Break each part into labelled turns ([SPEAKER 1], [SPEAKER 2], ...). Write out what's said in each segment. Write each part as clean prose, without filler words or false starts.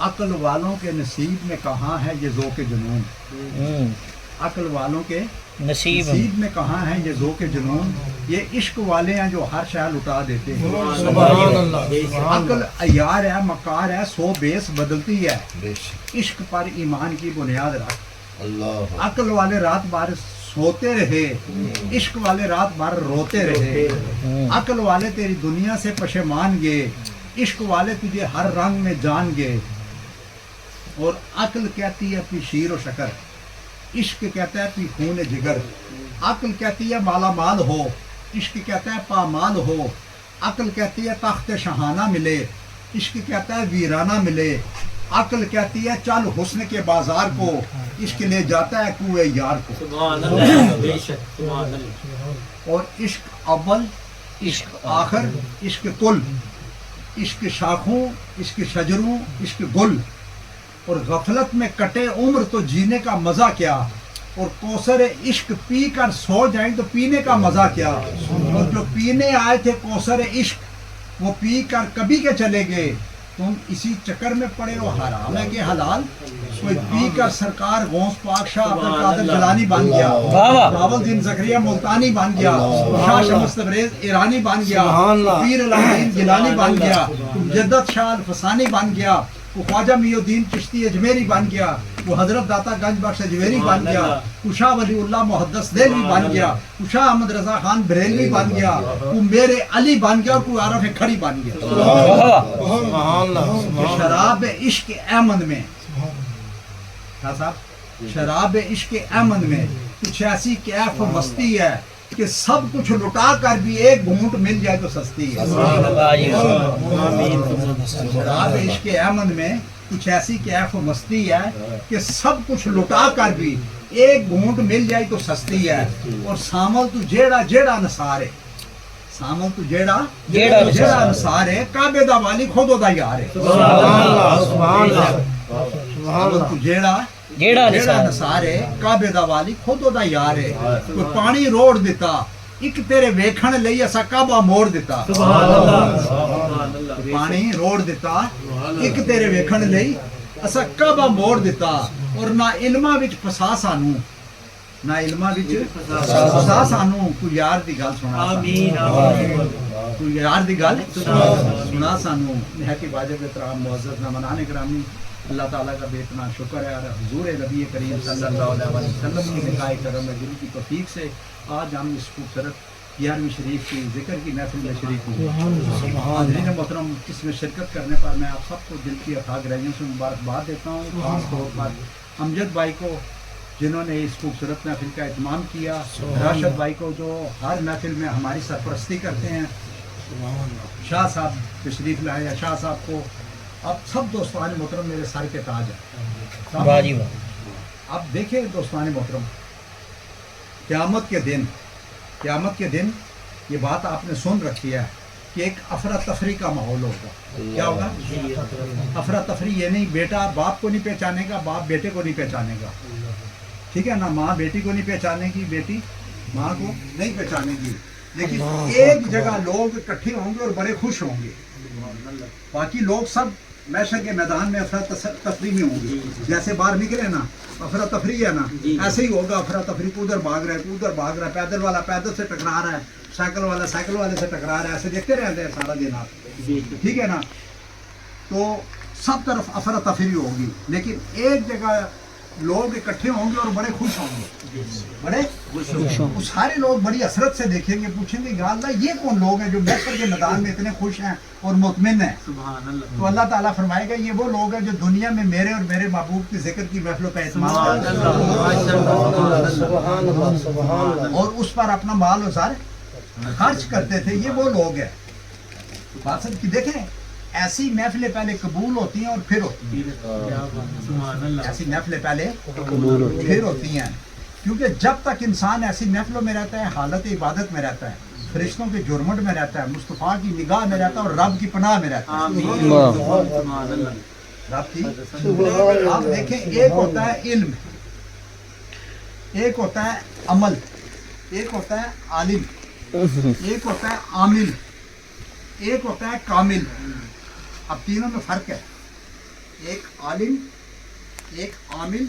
[SPEAKER 1] عقل والوں کے نصیب میں کہاں ہے یہ ذوق جنون، عقل والوں کے
[SPEAKER 2] نصیب
[SPEAKER 1] میں کہاں ہے یہ ذوق جنون، یہ عشق والے ہیں جو ہر شے لٹا دیتے ہیں۔
[SPEAKER 3] سبحان اللہ،
[SPEAKER 1] عقل عیار ہے، مکار ہے، سو بیس بدلتی ہے، عشق پر ایمان کی بنیاد رکھ۔ عقل والے رات بھر سوتے رہے، عشق والے رات بھر روتے رہے، عقل والے تیری دنیا سے پشیمان گئے، عشق والے تجھے ہر رنگ میں جان گئے۔ اور عقل کہتی ہے پی شیر و شکر، عشق کہتا ہے پی خون جگر۔ عقل کہتی ہے مالا مال ہو، عشق کہتا ہے پامال ہو۔ عقل کہتی ہے تخت شہانہ ملے، عشق کہتا ہے ویرانہ ملے۔ عقل کہتی ہے چل حسن کے بازار کو، عشق لے جاتا ہے کوئے یار کو۔
[SPEAKER 4] سبحان اللہ، بے شک سبحان اللہ۔
[SPEAKER 1] اور عشق اول، عشق آخر، عشق کل، عشق شاخوں، عشق شجروں، عشق گل۔ اور غفلت میں کٹے عمر تو جینے کا مزہ کیا، اور کوثر عشق پی کر سو جائیں تو پینے کا مزہ کیا۔ اور جو پینے آئے تھے کوثر عشق وہ پی کر کبھی کے چلے گئے، تم اسی چکر میں پڑے ہو حرام ہے کہ حلال۔ کوئی پی کر سرکار غوث پاک شاہ عبد القادر جیلانی بن گیا، بہاول الدین زکریا ملتانی بن گیا، شاہ شمس تبریز ایرانی بن گیا، پیر الدین جیلانی بن گیا، مجدد شاہ الفسانی بن گیا، وہ خواجہ محی الدین چشتی اجمیری بن گیا، وہ حضرت داتا گنج بخش اجمیری بن گیا، وہ شاہ ولی اللہ محدث دہلوی بن گیا، وہ شاہ احمد رضا خان بریلوی بن گیا، وہ میرے علی بن گیا، کوئی عارف کھڑی بن گیا۔ شراب عشق احمد میں کیا صاحب، شراب عشق احمد میں کچھ ایسی کیف و مستی ہے کہ سب کچھ لٹا کر بھی ایک گھونٹ مل جائے تو سستی ہے۔ شراب عشق احمد میں کچھ ایسی کیف و مستی ہے کہ سب کچھ لٹا کر بھی ایک گھونٹ مل جائے تو سستی ہے۔ اور سامل تو جیڑا جیڑا نثار ہے، سامل تو جیڑا جیڑا نثار ہے، کعبے دا والی خود دا یار ہے۔ سامل تو جیڑا جیڑا نثار ہے، کعبے دا والی خود دا یار ہے۔ کوئی پانی روڑ دیتا، ایک تیرے ویکھن لئی اسا کعبہ موڑ دیتا۔ پانی روڑ دیتا، ایک تیرے ویکھن لئی اسا کعبہ موڑ دیتا۔ اور نہ علماں وچ پھسا سانو، نہ علماں وچ پھسا سانو، کوئی یار دی گل سنا سانو، کوئی یار دی گل سنا سانو۔ نہایت واجب احترام معزز نامنان گرامی، اللہ تعالیٰ کا بے اتنا شکر ہے اور حضور نبی کریم صلی اللہ علیہ وسلم کی نگاہ کرم دل کی توفیق سے آج ہم اس خوبصورت 11ویں شریف کی ذکر کی محفل میں شریک ہوئے۔ حاضرین محترم، اس میں شرکت کرنے پر میں آپ سب کو دل کی اتھاہ گہرائیوں سے مبارکباد دیتا ہوں، خاص طور پر امجد بھائی کو جنہوں نے اس خوبصورت محفل کا اہتمام کیا، راشد بھائی کو جو ہر محفل میں ہماری سرپرستی کرتے ہیں، شاہ صاحب تشریف لائے، شاہ صاحب کو، اب سب دوستان محترم میرے سر کے تاج ہیں۔ اب دیکھیں دوستان محترم، قیامت کے دن یہ بات آپ نے سن رکھی ہے کہ ایک افراتفری کا ماحول ہوگا۔ کیا ہوگا؟ افراتفری، یہ نہیں بیٹا باپ کو نہیں پہچانے گا، باپ بیٹے کو نہیں پہچانے گا، ٹھیک ہے نا، ماں بیٹی کو نہیں پہچانے گی، بیٹی ماں کو نہیں پہچانے گی، لیکن ایک جگہ لوگ اکٹھے ہوں گے اور بڑے خوش ہوں گے۔ باقی لوگ سب محشر کے میدان میں افراتفری میں ہوں گے، جیسے باہر نکلے نا افراتفری ہے نا، ایسے ہی ہوگا افراتفری، ادھر بھاگ رہا ہے ادھر بھاگ رہا ہے، پیدل والا پیدل سے ٹکرا رہا ہے، سائیکل والا سائیکل والے سے ٹکرا رہا ہے، ایسے دیکھتے رہتے ہیں سارا دن آپ، ٹھیک ہے نا۔ تو سب طرف افراتفری ہوگی، لیکن ایک جگہ لوگ اکٹھے ہوں گے اور بڑے خوش ہوں گے، بڑے خوش ہوں گے، سارے لوگ بڑی حسرت سے دیکھیں گے، پوچھیں گے یا اللہ یہ کون لوگ ہیں جو محشر کے میدان میں اتنے خوش ہیں اور مطمئن ہیں۔ تو اللہ تعالیٰ فرمائے گا یہ وہ لوگ ہیں جو دنیا میں میرے اور میرے محبوب کی ذکر کی محفلوں کا اہتمام کرتے ہیں اور اس پر اپنا مال و زر خرچ کرتے تھے، یہ وہ لوگ ہیں۔ بات سب کی دیکھیں، ایسی محفلیں پہلے قبول ہوتی ہیں اور پھر ہوتی ہیں، ایسی محفلیں پہلے پھر ہوتی ہیں، کیونکہ جب تک انسان ایسی محفلوں میں رہتا ہے، حالت عبادت میں رہتا ہے، فرشتوں کے جرمٹ میں رہتا ہے، مصطفیٰ کی نگاہ میں رہتا ہے اور رب کی پناہ میں رہتا ہے، رب کی۔ آپ دیکھیں، ایک ہوتا ہے علم، ایک ہوتا ہے عمل، ایک ہوتا ہے عالم، ایک ہوتا ہے عامل، ایک ہوتا ہے کامل۔ اب تینوں میں فرق ہے، ایک आलिम, एक आमिल।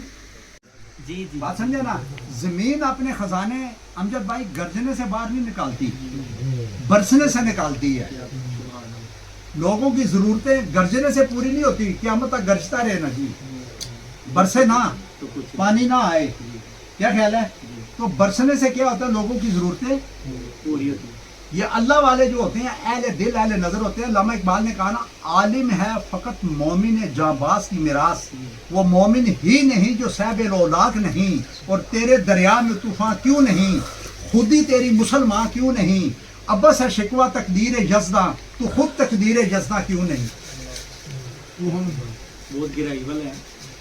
[SPEAKER 4] जी जी
[SPEAKER 1] बात समझे ना, जमीन अपने खजाने अमजद भाई गर्जने से बाहर नहीं निकालती, बरसने से निकालती है। लोगों की जरूरतें गर्जने से पूरी नहीं होती, क़यामत तक गरजता रहे ना जी, बरसे ना,
[SPEAKER 4] तो कुछ
[SPEAKER 1] पानी ना आए, क्या ख्याल है? तो बरसने से क्या होता है, लोगों की जरूरतें
[SPEAKER 4] पूरी होती है।
[SPEAKER 1] ये अल्लाह वाले जो होते हैं, अहले दिल अहले नजर होते हैं। अल्लामा इकबाल ने कहा ना, आलिम है फकत मोमिन जाबाज की मिरास, वो मोमिन ही नहीं जो साहिब औलाक नहीं, और तेरे दरिया में तूफान क्यों नहीं, खुद ही तेरी मुसलमान क्यों नहीं, अब्बस है शिकवा तकदीर यज़दा, तू खुद तकदीर यज़दा क्यों नहीं।
[SPEAKER 4] बहुत गिराइबल है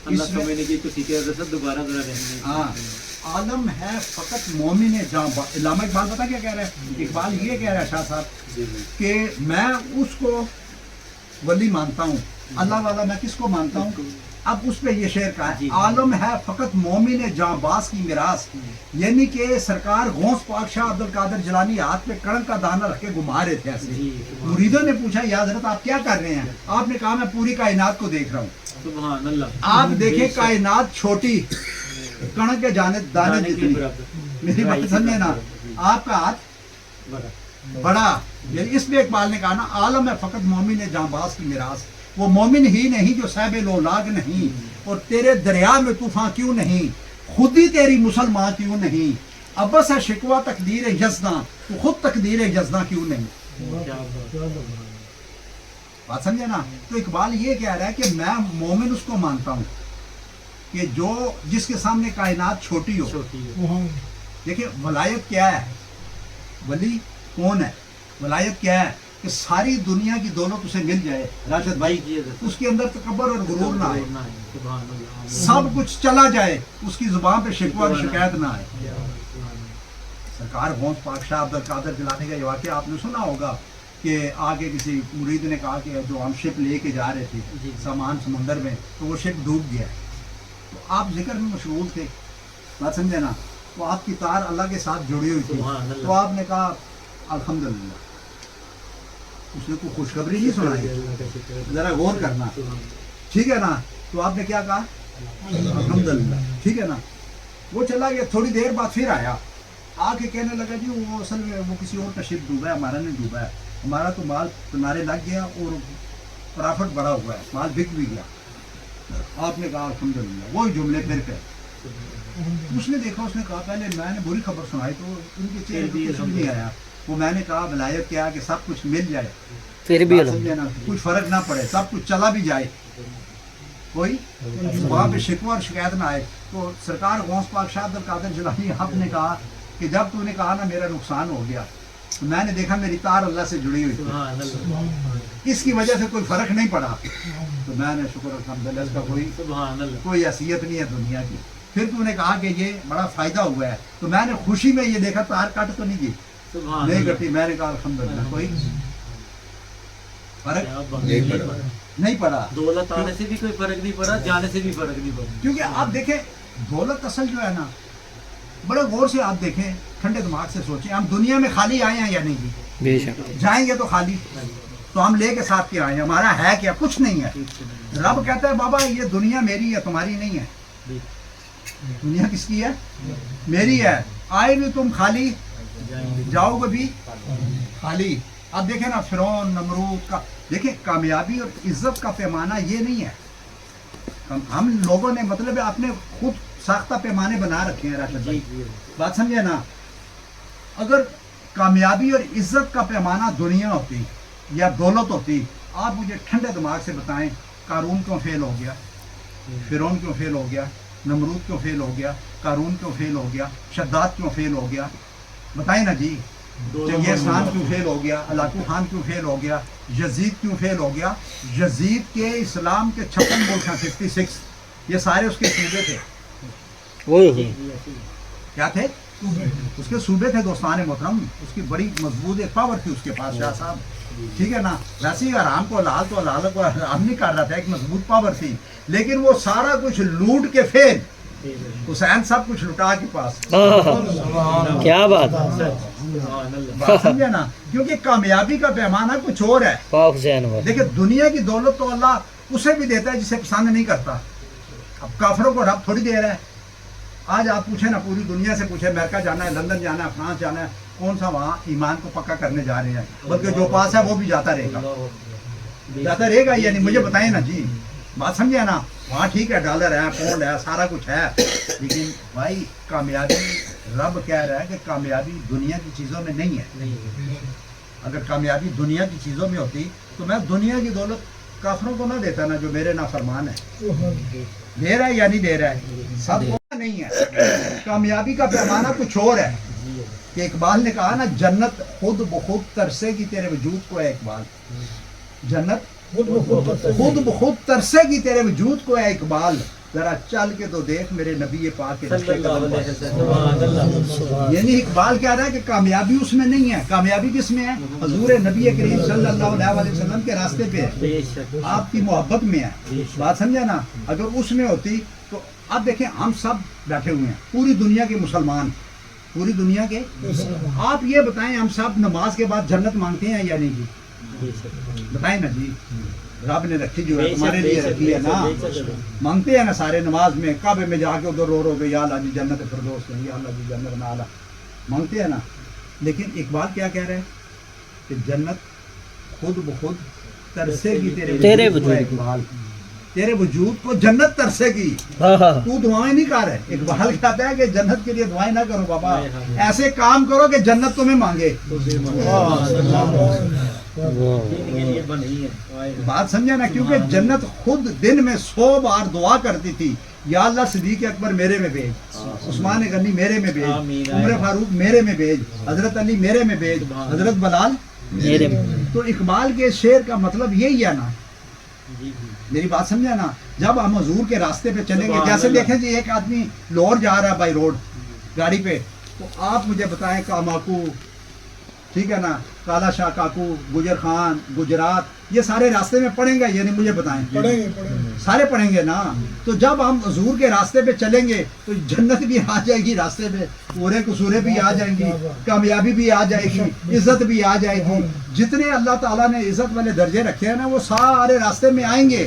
[SPEAKER 4] अल्लाह
[SPEAKER 1] इसमें-
[SPEAKER 4] समझने की, तो सीखे रसद दोबारा जरा रहने
[SPEAKER 1] हाँ, आलम है फकत मोमिन जाबाज। अल्लामा इकबाल पता क्या कह रहा है? इकबाल ये कह रहा है शाह साहब
[SPEAKER 4] जी जी
[SPEAKER 1] कि मैं उसको वली मानता हूँ, अल्लाह वाला मैं किसको मानता हूँ? अब उस पे ये शेर कहा है,
[SPEAKER 4] जी।
[SPEAKER 1] आलम है फकत मोमिन जाबाज की मिरास, यानी कि सरकार गौस पाक शाह अब्दुल कादिर जिलानी हाथ पे कड़क का दाना रख के घुमा रहे थे ऐसे।
[SPEAKER 4] जी
[SPEAKER 1] मुरीदों ने पूछा, या हज़रत आप क्या कर रहे हैं? आपने कहा मैं पूरी कायनात को देख रहा हूँ।
[SPEAKER 4] सुभान अल्लाह।
[SPEAKER 1] आप देखें कायनात छोटी, कणक के जाने दाने
[SPEAKER 4] दाने के
[SPEAKER 1] जितनी,
[SPEAKER 4] बराबर।
[SPEAKER 1] मेरी बात समझे ना, आपका हाथ
[SPEAKER 4] बड़ा
[SPEAKER 1] बड़ा। यानी इसलिए इकबाल ने कहा ना, आलम है फकत मोमिन जाबाज की मिरास, वो मोमिन ही नहीं जो साहिब लोलाग नहीं, और तेरे दरिया में तूफान क्यों नहीं, खुद ही तेरी मुसलमान क्यों नहीं, अब्बस है शिकवा तकदीर यज़दा, तो खुद तकदीर यज़दा क्यों नहीं।
[SPEAKER 4] क्या बात।
[SPEAKER 1] बात समझे ना। तो इकबाल ये कह रहा है कि मैं मोमिन उसको मानता हूँ कि जो जिसके सामने कायनात छोटी हो।
[SPEAKER 4] छोटी है।
[SPEAKER 1] देखिए वलायत क्या है, वली कौन है? वलायत क्या है कि सारी दुनिया की दौलत उसे मिल जाए राशिद भाई,
[SPEAKER 4] जी, जी।
[SPEAKER 1] उसके अंदर तकब्बुर और गुरूर ना आए,
[SPEAKER 4] सुभान अल्लाह।
[SPEAKER 1] सब कुछ चला जाए, उसकी जुबान पे शिकवा और शिकायत ना आए।
[SPEAKER 4] क्या बात, सुभान अल्लाह।
[SPEAKER 1] सरकार गौस पाक शाह अब्दुल कादिर जिलानी का ये वाक़या आपने सुना होगा कि आगे किसी मुरीद ने कहा कि जो हम शिप लेके जा रहे थे
[SPEAKER 4] जी।
[SPEAKER 1] सामान समुंदर में, तो वो शिप डूब गया। तो आप जिक्र में मशगूल थे, बात समझे ना, तो आपकी तार अल्लाह के साथ जुड़ी हुई थी।
[SPEAKER 4] सुभान अल्लाह।
[SPEAKER 1] तो आपने कहा अल्हम्दुलिल्लाह, उसने कोई खुशखबरी नहीं सुनाई,
[SPEAKER 4] अल्लाह का शुक्र है।
[SPEAKER 1] जरा गौर करना,
[SPEAKER 4] सुभान
[SPEAKER 1] ठीक है ना। तो आपने क्या कहा? अल्हम्दुलिल्लाह, ठीक है ना। वो चला गया, थोड़ी देर बाद फिर आया, आके कहने लगा जी वो असल में वो किसी और का शिप डूबा है, हमारा नहीं डूबा है, हमारा तो माल किनारे लग गया और प्रॉफिट बड़ा हुआ है, माल बिक भी गया। आपने कहा अल्हम्दुलिल्लाह, वही जुमले फिर कहे। उसने देखा, उसने कहा पहले मैंने बुरी खबर सुनाई तो उनके चेहरे पे कुछ भी नहीं आया। वो मैंने कहा वलायत क्या है कि सब कुछ मिल जाए,
[SPEAKER 2] फिर भी
[SPEAKER 1] बात समझे ना, कुछ फर्क ना पड़े, सब कुछ चला भी जाए, कोई वहाँ पे शिकवा और शिकायत ना आए। तो सरकार गौस पाक शाह अब्दुल कादिर जिलानी आपने कहा कि जब तूने कहा ना मेरा नुकसान हो गया, तो मैंने देखा मेरी तार अल्लाह से जुड़ी हुई थी,
[SPEAKER 4] सुभान अल्लाह।
[SPEAKER 1] इसकी वजह से कोई फर्क नहीं पड़ा। तो मैंने शुक्र अल्हम्दुलिल्लाह, इसका
[SPEAKER 4] सुभान अल्लाह।
[SPEAKER 1] कोई हैसियत नहीं है दुनिया की। फिर तूने कहा कि ये बड़ा फायदा हुआ है, तो मैंने खुशी में ये देखा तार कट तो नहीं गई,
[SPEAKER 4] सुभान
[SPEAKER 1] नहीं
[SPEAKER 4] अल्लाह।
[SPEAKER 1] कटी। मैंने कहा अल्हम्दुलिल्लाह, कोई फर्क
[SPEAKER 4] क्या बात है।
[SPEAKER 1] नहीं पड़ा।
[SPEAKER 4] दौलत आने से भी कोई फर्क नहीं पड़ा, जाने से भी फर्क नहीं पड़ा।
[SPEAKER 1] क्योंकि आप देखें दौलत असल जो है ना, बड़े गौर से आप देखें, ठंडे दिमाग से सोचें, हम दुनिया में खाली आए हैं या नहीं जी?
[SPEAKER 2] बेशक
[SPEAKER 1] जाएंगे तो खाली, तो हम लेके साथ क्या आए हैं? हमारा है क्या? कुछ नहीं है। रब कहता है बाबा ये दुनिया मेरी है, तुम्हारी नहीं है। दुनिया किसकी है? मेरी है। आए भी तुम खाली, जाओगे भी खाली। अब देखें ना फिरौन नमरूद का, देखें कामयाबी और इज्जत का पैमाना ये नहीं है। हम लोगों ने मतलब है अपने खुद साख्ता पैमाने बना रखे हैं राशिद भाई, बात समझे ना। अगर कामयाबी और इज्जत का पैमाना दुनिया होती या दौलत होती, आप मुझे ठंडे दिमाग से बताएं कारून क्यों फेल हो गया, फिरौन क्यों फेल हो गया, नमरूद क्यों फेल हो गया, कारून क्यों फेल हो गया, शद्दाद क्यों फेल हो गया, बताएं ना जी। चंगेज़ खान क्यों फेल हो गया, अलाकू खान क्यों फेल हो गया, यजीद क्यों फेल हो गया। यजीद के इस्लाम के 56 मुल्क हैं, 56, ये सारे उसके सूबे थे।
[SPEAKER 2] ओए
[SPEAKER 1] क्या थे? उसके सूबे थे दोस्तान मोहतरम, उसकी बड़ी मजबूत एक पावर थी उसके पास शाह साहब, ठीक है ना। वैसे ही हराम को हलाल तो हलाल को हराम नहीं कर रहा था, एक मजबूत पावर थी, लेकिन वो सारा कुछ लूट के फेल, हुसैन सब कुछ लुटा के पास।
[SPEAKER 2] क्या बात
[SPEAKER 1] बात समझे ना, क्योंकि कामयाबी का पैमाना कुछ और है।
[SPEAKER 2] पाक हुसैन वाला
[SPEAKER 1] देखिए दुनिया की दौलत तो अल्लाह उसे भी देता है जिसे पसंद नहीं करता। अब काफरों को रब थोड़ी दे रहा है। आज आप पूछे ना, पूरी दुनिया से पूछे, अमेरिका जाना है, लंदन जाना है, फ्रांस जाना है, कौन सा वहाँ ईमान को पक्का करने जा रहे हैं? बल्कि जो पास है वो भी जाता रहेगा यानी मुझे बताएं ना जी, बात समझे ना। वहाँ ठीक है, डॉलर है, पौंड है, सारा कुछ है, लेकिन भाई कामयाबी रब कह रहा है कि कामयाबी दुनिया की चीज़ों में नहीं है। अगर कामयाबी दुनिया की चीज़ों में होती तो मैं दुनिया की दौलत काफरों को ना देता ना, जो मेरे नाफरमान है। दे रहा है या नहीं दे रहा है? सब को नहीं है। कामयाबी का पैमाना कुछ और है कि इकबाल ने कहा ना, जन्नत खुद बखुद तरसेगी तेरे वजूद को है इकबाल। जन्नत खुद बखुद तरसेगी तेरे वजूद को है इकबाल। जरा चल के तो देख मेरे नबी पाक के रस्ते कदम पर। यानी इकबाल कह रहा है कि कामयाबी उसमें नहीं है, कामयाबी किसमें है? हुजूर नबी करीम सल्लल्लाहु अलैहि वसल्लम के रास्ते पे है, आपकी मोहब्बत में है। बात समझा ना। अगर उसमें होती तो अब देखें, हम सब बैठे हुए हैं, पूरी दुनिया के मुसलमान, पूरी दुनिया के। आप ये बताएं, हम सब नमाज के बाद जन्नत मांगते हैं या नहीं जी? बताएं ना जी। रब ने रखी जो है तुम्हारे लिए रखी है ना, मांगते हैं ना सारे नमाज में, काबे में जाके उधर रो रो के या अल्लाह जी जन्नत फिरदौस में, या अल्लाह जी जन्नत में आला, मांगते हैं ना। लेकिन इकबाल क्या कह रहे हैं कि जन्नत खुद बखुद तरसेगी तेरे वजूद को। इकबाल तेरे वजूद को जन्नत तरसेगी, तू दुआएं नहीं कर रहे। इकबाल कहता है कि जन्नत के लिए दुआएं ना करो बाबा, ऐसे काम करो कि जन्नत तुम्हें मांगे। बात समझा ना। क्योंकि जन्नत खुद दिन में 100 बार दुआ करती थी, या अल्लाह सिद्दीक अकबर मेरे में भेज, उस्मान गनी मेरे में भेज, उमर फारूक मेरे में भेज, हजरत अली मेरे में भेज, हजरत बलाल मेरे में। तो इकबाल के शेर का मतलब यही है ना। मेरी बात समझा ना। जब हम हुजूर के रास्ते पे चलेंगे, जैसे देखें जी, एक आदमी लाहौर जा रहा है बाई रोड गाड़ी पे, तो आप मुझे बताएं कामाकू, ठीक है ना, काला शाह काकू, गुजर खान, गुजरात, ये सारे रास्ते में पढ़ेंगे यानी मुझे बताएं? पढ़ेंगे, सारे पढ़ेंगे ना। तो जब हम हुजूर के रास्ते पे चलेंगे तो जन्नत भी आ जाएगी रास्ते पे, पूरे कसूरे भी आ जाएंगी, कामयाबी भी आ जाएगी, इज्जत भी आ जाएगी। जितने अल्लाह ताला ने इज्जत वाले दर्जे रखे हैं ना, वो सारे रास्ते में आएंगे।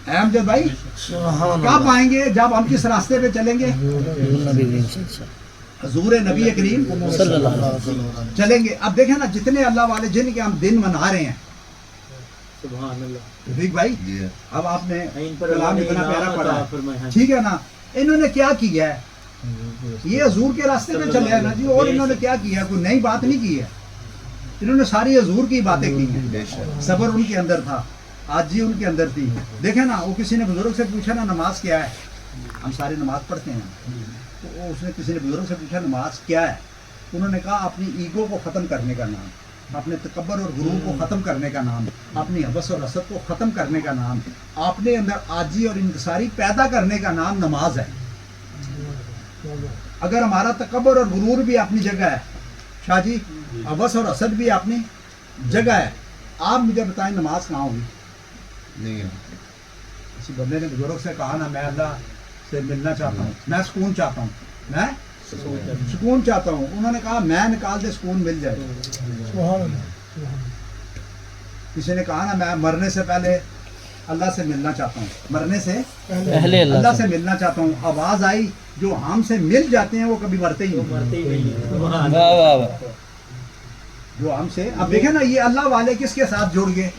[SPEAKER 1] अहमद भाई कब आएंगे? जब हम किस रास्ते पे चलेंगे? हुजूर नबी करीम चलेंगे। अब देखें ना, जितने अल्लाह वाले जिनके हम दिन मना रहे हैं, रफीक भाई, अब आपने कलाम इतना प्यारा पढ़ा, ठीक है ना। इन्होंने क्या किया है? ये हुजूर के रास्ते पे चले हैं ना जी। और इन्होंने क्या किया? कोई नई बात नहीं की है, इन्होंने सारी हुजूर की बातें की हैं। सब्र उनके अंदर था, आजी उनके अंदर थी। देखे ना, वो किसी ने बुजुर्ग से पूछा ना नमाज क्या है, हम सारी नमाज पढ़ते हैं, तो उसने किसी ने बुजुर्ग से पूछा नमाज क्या है, उन्होंने कहा अपनी ईगो को ख़त्म करने का नाम, अपने तकब्बर और गुरूर को ख़त्म करने का नाम, अपनी हवस और हसद को ख़त्म करने का नाम, अपने अंदर आजी और इंकसारी पैदा करने का नाम नमाज है। अगर हमारा तकब्बर और गुरूर भी अपनी जगह है शाह जी, हवस और हसद भी अपनी जगह है, आप मुझे बताएं नमाज कहाँ होगी? नहीं है। किसी बंदे ने बुजुर्ग से कहा ना, मैं अल्लाह से मिलना चाहता हूँ, मैं सुकून चाहता हूँ, मैं सुकून चाहता हूँ। उन्होंने कहा मैं निकाल दे सुकून मिल जाए। किसी ने कहा ना, मैं मरने से पहले अल्लाह से मिलना चाहता हूँ, मरने से पहले अल्लाह से मिलना चाहता हूँ। आवाज आई, जो हमसे मिल जाते हैं वो कभी मरते ही नहीं। जो हमसे, अब देखे ना, ये अल्लाह वाले किसके साथ जुड़ गए?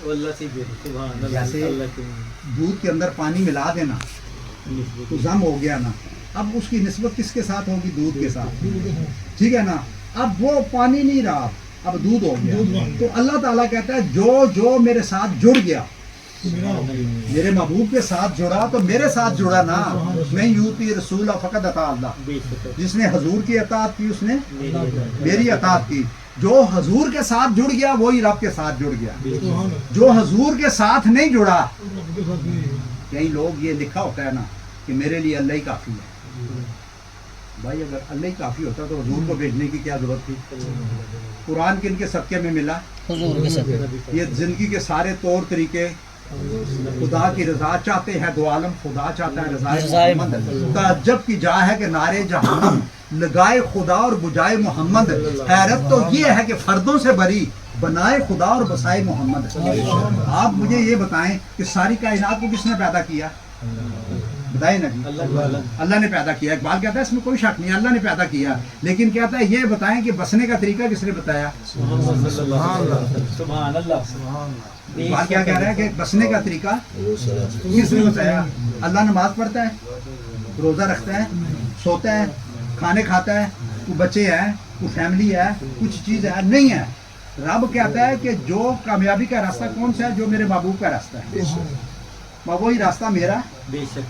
[SPEAKER 1] जैसे दूध के अंदर पानी मिला देना तो जम हो गया ना, अब उसकी निस्बत किसके साथ होगी? दूध के साथ, ठीक है ना। अब वो पानी नहीं रहा, अब दूध हो गया। तो अल्लाह ताला कहता है जो जो मेरे साथ जुड़ गया, मेरे महबूब के साथ जुड़ा तो मेरे साथ जुड़ा ना। मैं यूती रसूल फ़क़द अता अल्लाह, जिसने हजूर की अताअत की उसने मेरी अताअत की। जो हजूर के साथ जुड़ गया वही रब के साथ जुड़ गया। जो हजूर के साथ नहीं जुड़ा, कई लोग ये लिखा होता है ना कि मेरे लिए अल्लाह ही काफ़ी है। भाई अगर अल्लाह ही काफ़ी होता तो हजूर को भेजने की क्या जरूरत थी? कुरान किन के सदक़े में मिला? हुजूर के सदक़े। ये जिंदगी के सारे तौर तरीके खुदा की रजा चाहते हैं, दो आलम खुदा चाहता है रज़ाए मोहम्मद। ताज्जुब की जा है कि नारे जहन्नम लगाए खुदा और बुझाए मोहम्मद। हैरत तो ये है कि फर्दों से भरी बनाए खुदा और बसाए मोहम्मद। आप मुझे ये बताएं कि सारी कायनात को किसने पैदा किया? बताइए ना जी। अल्लाह ने पैदा किया। इकबाल कहता है इसमें कोई शक नहीं, अल्लाह ने पैदा किया। लेकिन कहता है ये बताएं कि बसने का तरीका किसने बताया?
[SPEAKER 4] सुभान अल्लाह।
[SPEAKER 1] इकबाल क्या कह रहा है कि बसने का तरीका किसने बताया? अल्लाह नमाज पढ़ता है, रोज़ा रखता है, सोता है, खाने खाता है, कोई बच्चे हैं, कोई फैमिली है, कुछ चीज़ है नहीं है। रब कहता है कि जो कामयाबी का रास्ता कौन सा है? जो मेरे महबूब का रास्ता है, वही रास्ता मेरा।
[SPEAKER 4] बेशक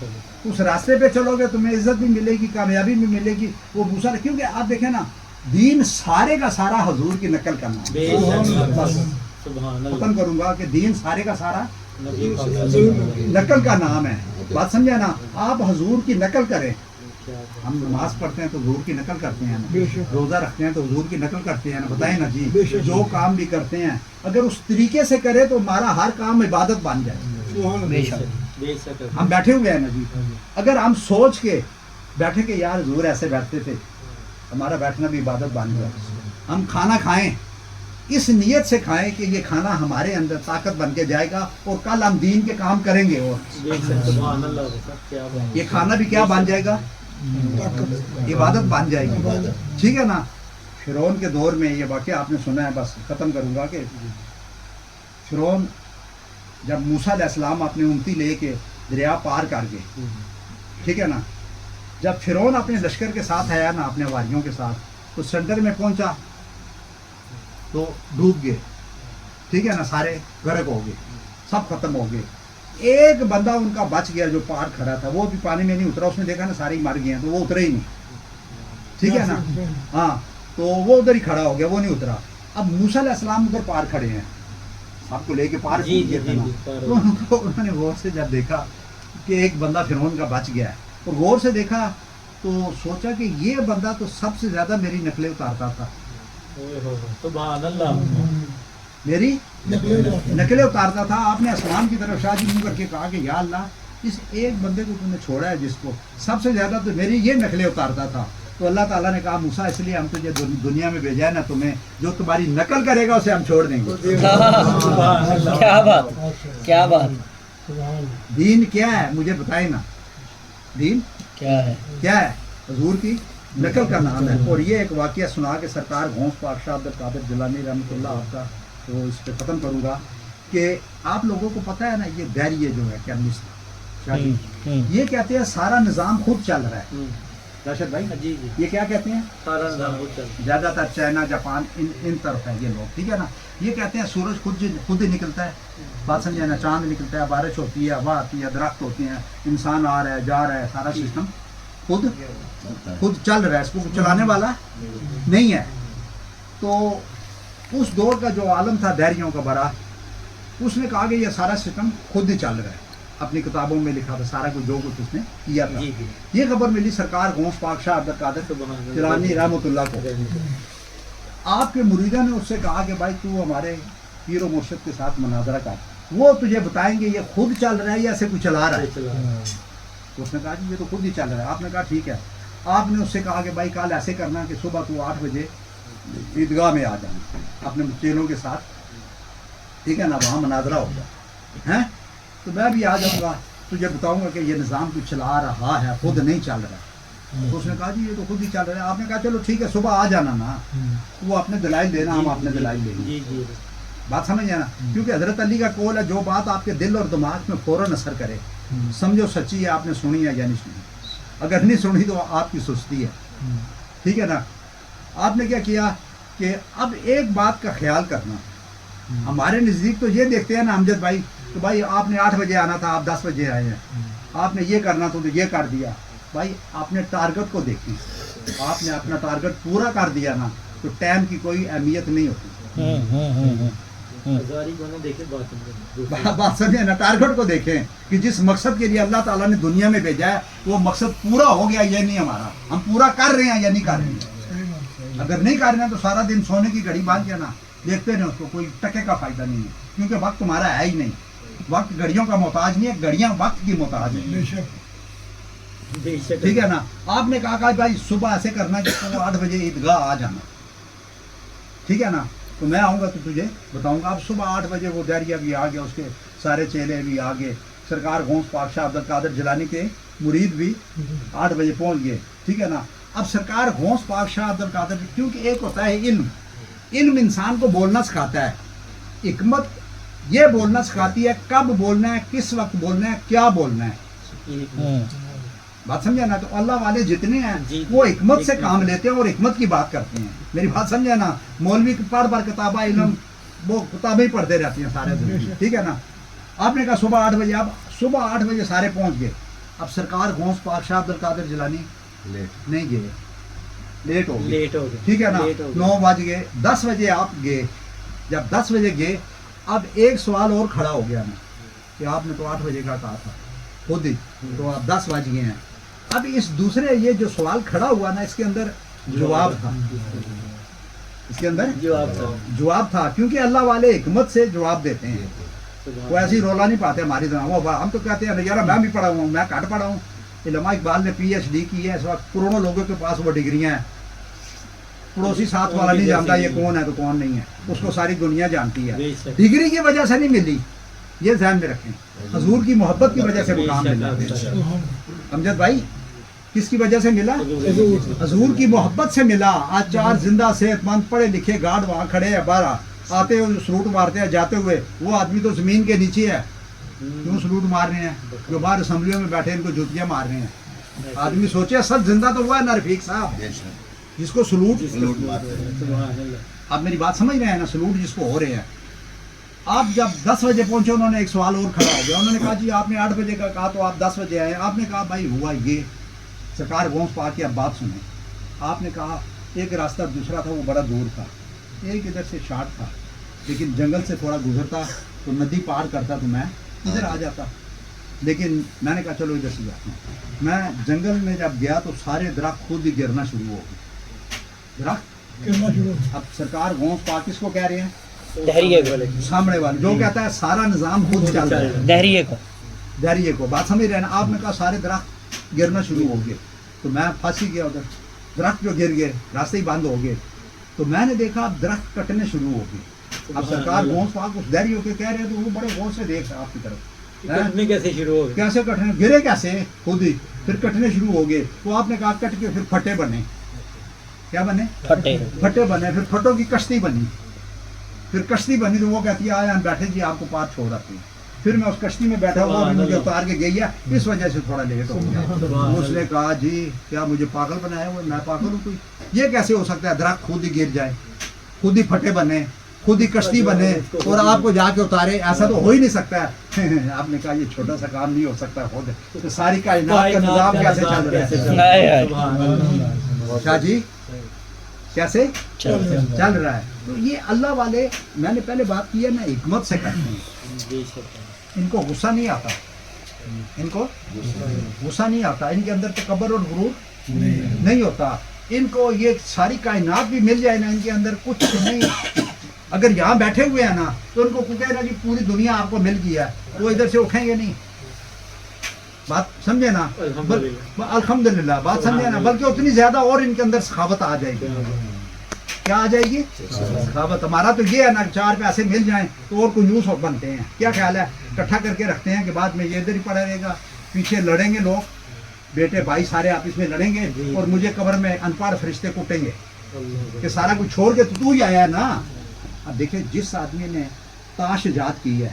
[SPEAKER 1] उस रास्ते पे चलोगे तुम्हें इज्जत भी मिलेगी, कामयाबी भी मिलेगी। वो दूसरा, क्योंकि आप देखें ना, दीन सारे का सारा हजूर की नकल करना है।
[SPEAKER 4] बेशक
[SPEAKER 1] बस
[SPEAKER 4] सुभान
[SPEAKER 1] खत्म
[SPEAKER 4] अल्लाह।
[SPEAKER 1] करूंगा कि दीन सारे का सारा
[SPEAKER 4] नबी पाक
[SPEAKER 1] नकल का नाम है। बात समझे ना? आप हजूर की नकल करें।
[SPEAKER 4] क्या
[SPEAKER 1] हम नमाज पढ़ते हैं तो हजूर की नकल करते हैं ना, रोज़ा रखते हैं तो हजूर की नकल करते हैं ना। बताएं ना जी, जो काम भी करते हैं अगर उस तरीके से करे तो हमारा हर काम इबादत बन जाए।
[SPEAKER 2] बेशक
[SPEAKER 4] बेशक
[SPEAKER 1] हम बैठे हुए हैं ना जी, अगर हम सोच के बैठे कि यार हजूर ऐसे बैठते थे, हमारा बैठना भी इबादत बन गया। हम खाना खाएं, इस नियत से खाएं कि ये खाना हमारे अंदर ताकत बन के जाएगा और कल हम दीन के काम करेंगे। और
[SPEAKER 4] बेशक सुभान अल्लाह। क्या बात
[SPEAKER 1] ये खाना भी क्या बन जाएगा? इबादत बन जाएगी। ठीक है ना? फिरौन के दौर में ये वाक़या आपने सुना है। बस ख़त्म करूँगा कि फिरौन जब मूसा अलैहिस्सलाम अपनी उम्मती लेके दरिया पार कर गए, ठीक है ना, जब फिरौन अपने लश्कर के साथ आया ना, अपने वारियों के साथ, तो सेंटर में पहुंचा तो डूब गए। ठीक है ना? सारे गर्क हो गए, सब खत्म हो गए। एक बंदा उनका बच गया जो पार खड़ा था, वो भी पानी में नहीं उतरा। उसने देखा ना सारे ही मर गए हैं, तो वो उतरे ही नहीं। ठीक है ना? हाँ, तो वो उधर ही खड़ा हो गया, वो नहीं उतरा। अब मूसा अलैहिस्सलाम उधर पार खड़े हैं, सबको लेके पार
[SPEAKER 4] जी,
[SPEAKER 1] किए
[SPEAKER 4] जी,
[SPEAKER 1] थे ना।
[SPEAKER 4] जी, पार
[SPEAKER 1] तो उन्होंने गौर से जब देखा कि एक बंदा फिरौन का बच गया है, और गौर से देखा तो सोचा कि ये बंदा तो सबसे ज्यादा मेरी नकलें उतारता था,
[SPEAKER 4] ओए हो सुभान अल्लाह।
[SPEAKER 1] मेरी नकलें उतारता था। आपने आसमान की तरफ शादी मुंह करके कहा कि या अल्लाह, इस एक बंदे को तूने छोड़ा है जिसको सबसे ज्यादा तो मेरी ये नकलें उतारता था। तो अल्लाह ताला ने कहा मूसा, इसलिए हम तुझे दुनिया में भेजा है ना, तुम्हें जो तुम्हारी नकल करेगा उसे हम छोड़ देंगे।
[SPEAKER 2] क्या बात, क्या बात।
[SPEAKER 1] दीन क्या है मुझे बताए ना? दीन
[SPEAKER 2] क्या है?
[SPEAKER 1] क्या है? हजूर की नकल का नाम है। और ये एक वाक़या सुना के सरकार गौस पाक शाह अब्दुल कादिर जिलानी रहमतुल्लाह आपका, तो इस पर ख़त्म करूँगा कि आप लोगों को पता है ना, ये दैरिये जो है क्या, ये कहते हैं सारा निज़ाम खुद चल रहा है। राशिद भाई
[SPEAKER 4] जी जी।
[SPEAKER 1] ये क्या कहते हैं?
[SPEAKER 4] सारा निज़ाम खुद चल।
[SPEAKER 1] ज़्यादातर चाइना, जापान, इन तरफ है ये लोग। ठीक है ना? ये कहते हैं सूरज खुद ही निकलता है, बात समझे ना, चांद निकलता है, बारिश होती है, हवा आती है, दरख्त होते हैं, इंसान आ रहा है जा रहा है, सारा सिस्टम खुद चल रहा है। इसको चलाने वाला नहीं है। तो उस दौर का जो आलम था दैरियों का बड़ा, उसने कहा कि ये सारा सिस्टम खुद ही चल रहा है। अपनी किताबों में लिखा था सारा कुछ जो कुछ उसने किया था।
[SPEAKER 4] जी जी।
[SPEAKER 1] ये खबर मिली सरकार गौस पाक शाह अब्दुल कादिर जिलानी रहमतुल्लाह को। आपके मुरीदा ने उससे कहा कि भाई तू हमारे पीर मुर्शिद के साथ मुनाजरा कर, वो तुझे बताएंगे ये खुद चल रहा है या ऐसे कुछ चला रहा है। तो उसने कहा कि ये तो खुद ही चल रहा है। आपने कहा ठीक है। आपने उससे कहा कि भाई कल ऐसे करना कि सुबह तू 8 बजे ईदगाह में आ जाना अपने चेलों के साथ, ठीक है ना, वहाँ मुनाजरा होगा हैं, तो मैं भी आ जाऊँगा, तुझे बताऊँगा कि ये निज़ाम कुछ चला रहा है, खुद नहीं चल रहा है। तो उसने कहा जी ये तो खुद ही चल रहा है। आपने कहा चलो ठीक है, सुबह आ जाना ना, वो अपने दलाइल देना, हम अपने दलाइल देंगे।
[SPEAKER 4] जी जी।
[SPEAKER 1] बात समझ ना? क्योंकि हज़रत अली का कौल है, जो बात आपके दिल और दिमाग में फ़ौरन असर करे, समझो सच्ची है, आपने सुनी है या नहीं सुनी। अगर नहीं सुनी तो आपकी सुस्ती है। ठीक है ना? आपने क्या किया कि अब एक बात का ख्याल करना, हमारे नज़दीक तो ये देखते हैं ना अमजद भाई, तो भाई आपने 8 बजे आना था, आप 10 बजे आए हैं, आपने ये करना तो ये कर दिया। भाई आपने टारगेट को देखी, आपने अपना टारगेट पूरा कर दिया ना, तो टाइम की कोई अहमियत नहीं होती।
[SPEAKER 4] हजारी को ना देखे
[SPEAKER 1] बात समझे ना? टारगेट को देखें कि जिस मकसद के लिए अल्लाह ताला ने दुनिया में भेजा है वो मकसद पूरा हो गया या नहीं, हमारा हम पूरा कर रहे हैं या नहीं कर रहे हैं। अगर नहीं कर रहे हैं तो सारा दिन सोने की घड़ी बांध के ना देखते रहे, उसको कोई टके का फायदा नहीं है, क्योंकि वक्त तुम्हारा है ही नहीं। वक्त घड़ियों का मोहताज नहीं है, घड़ियां वक्त की मोहताज है। ठीक है ना? आपने कहा भाई सुबह ऐसे करना कि 8 बजे ईदगाह आ जाना, ठीक है ना? تو میں آؤں گا تو تجھے بتاؤں گا. اب صبح 8 بجے وہ دہریہ بھی آ گیا, اس کے سارے چیلے بھی آ گئے, سرکار غوث پاک شاہ عبد القادر جیلانی کے مرید بھی 8 بجے پہنچ گئے, ٹھیک ہے نا. اب سرکار غوث پاک شاہ عبد القادر, کیونکہ ایک ہوتا ہے علم انسان کو بولنا سکھاتا ہے, حکمت یہ بولنا سکھاتی ہے کب بولنا ہے, کس وقت بولنا ہے, کیا بولنا ہے. بات سمجھا نا. تو اللہ والے جتنے ہیں وہ حکمت سے کام لیتے ہیں اور حکمت کی بات کرتے ہیں. میری بات سمجھا نا. مولوی پڑھ کتابہ علم وہ کتابیں پڑھتے رہتی ہیں سارے دن, ٹھیک ہے نا. آپ نے کہا صبح 8 بجے, اب صبح 8 بجے سارے پہنچ گئے. اب سرکار غوث پاک شاہ عبد القادر جیلانی نہیں گئے, لیٹ ہو گئے, ٹھیک ہے نا. 9 بج گئے, 10 بجے آپ گئے. جب 10 بجے گئے, اب ایک سوال اور کھڑا ہو گیا نا کہ آپ نے تو 8 بجے کا کہا تھا خود ہی, تو آپ 10 بج گئے ہیں. اب اس دوسرے یہ جو سوال کھڑا ہوا نا, اس کے اندر جواب تھا, اس کے اندر جواب تھا, کیونکہ اللہ والے حکمت سے جواب دیتے ہیں. وہ ایسی رولا نہیں پاتے ہماری طرح. وہ ہم تو کہتے ہیں یار میں بھی پڑھا ہوں, میں کٹ پڑھا ہوں. علامہ اقبال نے PhD کی ہے, اس وقت کروڑوں لوگوں کے پاس وہ ڈگریاں ہیں. پڑوسی ساتھ والا نہیں جانتا یہ کون ہے تو کون نہیں ہے, اس کو ساری دنیا جانتی ہے. ڈگری کی وجہ سے نہیں ملی, یہ ذہن میں رکھیں. حضور کی محبت کی وجہ سے مقام ملا. امجد بھائی کس کی وجہ سے ملا؟ حضور کی محبت سے ملا. آج 4 زندہ صحت مند پڑھے لکھے گارڈ وہاں کھڑے ہیں, 12 آتے ہوئے سلوٹ مارتے ہیں جاتے ہوئے. وہ آدمی تو زمین کے نیچے ہے, کیوں سلوٹ مار رہے ہیں؟ جو باہر اسمبلیوں میں بیٹھے ان کو جوتیاں مار رہے ہیں. آدمی سوچے سب زندہ تو ہوا ہے نا رفیق صاحب, جس کو سلوٹ. آپ میری بات سمجھ رہے ہیں نا, سلوٹ جس کو ہو رہے ہیں. آپ جب 10 بجے پہنچے, انہوں نے ایک سوال اور کھڑا ہو گیا. انہوں نے کہا جی آپ نے 8 بجے کا کہا تو آپ 10 بجے آئے. آپ نے کہا بھائی ہوا یہ, سرکار غوث پاک کی اب بات سنیں. آپ نے کہا ایک راستہ دوسرا تھا, وہ بڑا دور تھا. ایک ادھر سے شارٹ تھا, لیکن جنگل سے تھوڑا گزرتا تو ندی پار کرتا تو میں ادھر آ جاتا. لیکن میں نے کہا چلو ادھر سے جاتا ہوں. میں جنگل میں جب گیا تو سارے درخت خود ہی گرنا شروع ہو گئے. درخت گرنا شروع. اب سرکار غوث پاک کس کو کہہ رہے ہیں؟ سامنے والے جو کہتا ہے سارا نظام خود چل رہا ہے, دہریے کو. بات سمجھ رہے ہیں نا. آپ نے کہا سارے درخت گرنا شروع ہو گئے, تو میں پھنس ہی گیا ادھر. درخت جو گر گئے, راستے ہی بند ہو گئے. تو میں نے دیکھا اب درخت کٹنے شروع ہو گئے. اب سرکار غوث پاک اس دہریوں کے کہہ رہے ہیں, تو وہ بڑے غور سے دیکھ آپ کی طرف.
[SPEAKER 4] کیسے شروع ہو گئے,
[SPEAKER 1] کیسے کٹنے گرے, کیسے خود ہی پھر کٹنے شروع ہو گئے. تو آپ نے کہا کٹ کے پھر پھٹے بنے. کیا بنے؟ پھٹے بنے. پھر پھٹوں کی کشتی بنی. پھر کشتی بنی تو وہ کہتی ہے آئے ہم بیٹھے جی آپ کو پار چھوڑ آتے ہیں. پھر میں اس کشتی میں بیٹھا ہوا, مجھے اتار کے گئی ہے, اس وجہ سے تھوڑا لیٹ ہو گیا. اس نے کہا جی کیا مجھے پاگل بنایا ہوا, میں پاگل ہوں کوئی؟ یہ کیسے ہو سکتا ہے درخت خود ہی گر جائے, خود ہی پھٹے بنے, خود ہی کشتی بنے اور آپ کو جا کے اتارے؟ ایسا تو ہو ہی نہیں سکتا ہے. آپ نے کہا یہ چھوٹا سا کام نہیں ہو سکتا, خود تو ساری کائنات کا نظام کیسے چل رہا ہے. شاہ جی کیسے چل رہا ہے. تو یہ اللہ والے, میں نے پہلے بات کی ہے نا, حکمت سے کرتے ہیں. ان کو غصہ نہیں آتا, ان کو غصہ نہیں آتا, ان کے اندر تکبر اور غرور نہیں ہوتا. ان کو یہ ساری کائنات بھی مل جائے نا, ان کے اندر کچھ نہیں. اگر یہاں بیٹھے ہوئے ہیں نا تو ان کو کہہ رہا جی پوری دنیا آپ کو مل گئی ہے, وہ ادھر سے اٹھیں گے نہیں. بات سمجھے نا, الحمدللہ. بات سمجھے نا, بلکہ اتنی زیادہ اور ان کے اندر سخاوت آ جائے گی. کیا آ جائے گی؟ سخاوت. ہمارا تو یہ ہے نا 4 پیسے مل جائیں تو اور کنجوس بنتے ہیں. کیا خیال ہے, اکٹھا کر کے رکھتے ہیں کہ بعد میں یہ ادھر ہی پڑا رہے گا, پیچھے لڑیں گے لوگ, بیٹے بھائی سارے آپس میں لڑیں گے, اور مجھے قبر میں ان پڑھ فرشتے کوٹیں گے کہ سارا کچھ چھوڑ کے تو ہی آیا ہے نا. اب دیکھیں جس آدمی نے تاش ایجاد کی ہے,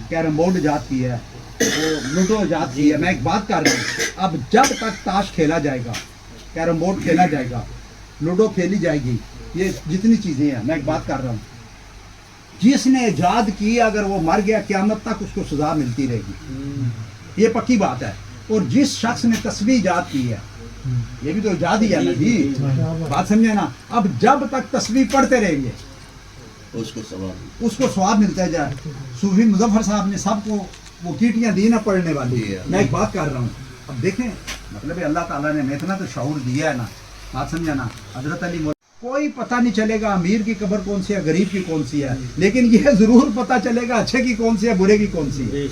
[SPEAKER 1] کیرم بورڈ ایجاد کی ہے, وہ لوڈو ایجاد کی ہے, میں ایک بات کر رہا ہوں, اب جب تک تاش کھیلا جائے گا, کیرم بورڈ کھیلا جائے گا, لوڈو کھیلی جائے گی, یہ جتنی چیزیں ہیں, میں ایک بات کر رہا ہوں, جس نے ایجاد کی اگر وہ مر گیا قیامت تک اس کو سزا ملتی رہے گی. یہ پکی بات ہے. اور جس شخص نے تسبیح ایجاد کی ہے, یہ بھی تو ایجاد ہی ہے نا جی. بات سمجھے نا. اب جب تک تسبیح پڑھتے رہیں گے اس کو ثواب ملتا ہے. جائے صوفی مظفر صاحب نے سب کو وہ کیٹیاں دی نا پڑھنے والی. میں ایک بات کر رہا ہوں, اب دیکھیں مطلب اللہ تعالیٰ نے اتنا تو شعور دیا ہے نا. بات سمجھا نا. حضرت علی کوئی پتہ نہیں چلے گا امیر کی قبر کون سی ہے, غریب کی کون سی ہے, لیکن یہ ضرور پتہ چلے گا اچھے کی کون سی ہے, برے کی کون سی ہے.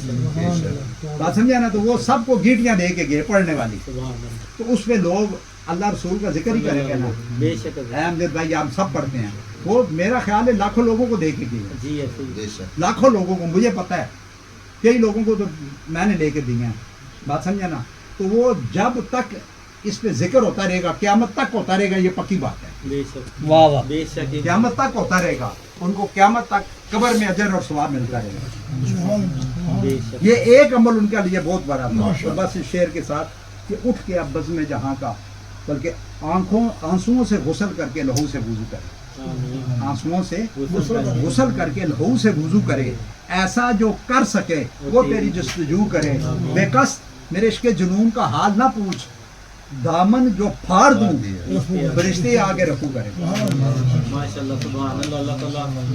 [SPEAKER 1] بات سمجھا نا. تو وہ سب کو گیٹیاں دے کے گئے پڑھنے والی, تو اس پہ لوگ اللہ رسول کا ذکر ہی کریں گے نا. احمد بھائی ہم سب پڑھتے ہیں, وہ میرا خیال ہے لاکھوں لوگوں کو دے کے گئے،
[SPEAKER 4] جی ایسے ہی
[SPEAKER 1] لاکھوں لوگوں کو، مجھے پتہ ہے کئی لوگوں کو تو میں نے لے کے دی ہیں، بات سمجھا نا. تو وہ جب تک اس پہ ذکر ہوتا رہے گا قیامت تک ہوتا رہے گا، یہ پکی بات ہے.
[SPEAKER 4] بے شک
[SPEAKER 2] واہ واہ
[SPEAKER 4] بے شک
[SPEAKER 1] قیامت تک ہوتا رہے گا، ان کو قیامت تک قبر میں اجر اور ثواب ملتا رہے گا.
[SPEAKER 4] بے شک
[SPEAKER 1] یہ ایک عمل ان کے لیے بہت بڑا تھا. اور بس اس شعر کے ساتھ کہ اٹھ کے اب بزم جہاں کا، بلکہ آنسوؤں سے غسل کر کے لہو سے وضو کرے، آنسوؤں سے غسل کر کے لہو سے وضو کرے، ایسا جو کر سکے وہ تیری جستجو کرے، بے قصد میرے عشق جنون کا حال نہ پوچھ، دامن جو پھاڑ دوں فرشتے آگے رفو کرے.
[SPEAKER 4] ماشاء اللہ سبحان اللہ اللہ تعالیٰ